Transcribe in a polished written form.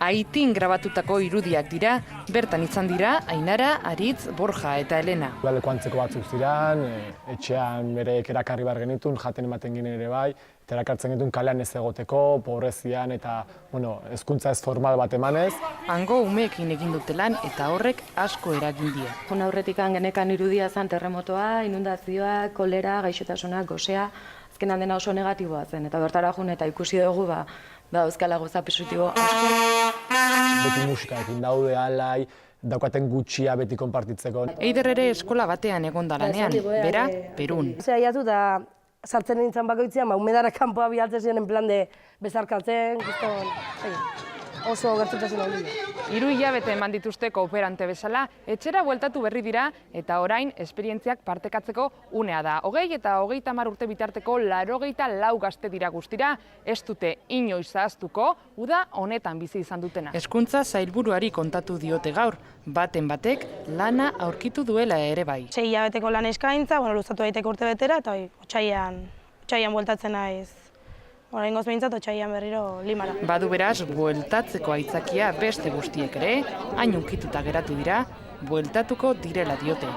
Haitin grabatutako irudiak dira, bertan izan dira Ainara, Aritz, Borja eta Elena. Leku antzeko batzuk ziren, etxean bereek erakarri behar genitun, jaten ematen ginen ere bai, eta erakartzen genitun kalean ez egoteko, pobrezian eta hezkuntza ez formal bat emanez. Hango umeekin egin dute lan eta horrek asko eragin die. Aurretik genekan irudia zen terremotoa, inundazioa, kolera, gaixotasunak, gosea, azkenan dena oso negatiboa zen, eta bertara jun eta ikusi dugu dauzkala gauza positibo asko. Beti musikaekin daude alai, daukaten gutxia beti konpartitzeko. Eider ere eskola batean egon da lanean, bera, Perun. Saiatu da sartzen nintzen bakoitzean, umedara kanpoa bialtzen ziren en plan de bezarkatzen, oso gertutasun handia. 3 hilabete eman dituzte kooperante bezala, etxera bueltatu berri dira eta orain esperientziak partekatzeko unea da. 20 eta 30 urte bitarteko 84 gazte dira guztira, ez dute inoiz zahaztuko, uda honetan bizi izan dutena. Hezkuntza sailburuari kontatu diote gaur, baten batek lana aurkitu duela ere bai. 6 hilabeteko lan eskaintza, luzatu daiteke urte betera, eta otsailean bueltatzen naiz. Oraingoz behintzat otsailean berriro Limara. Badu beraz, bueltatzeko aitzakia beste guztiek ere, hain unkituta geratu dira, bueltatuko direla diote.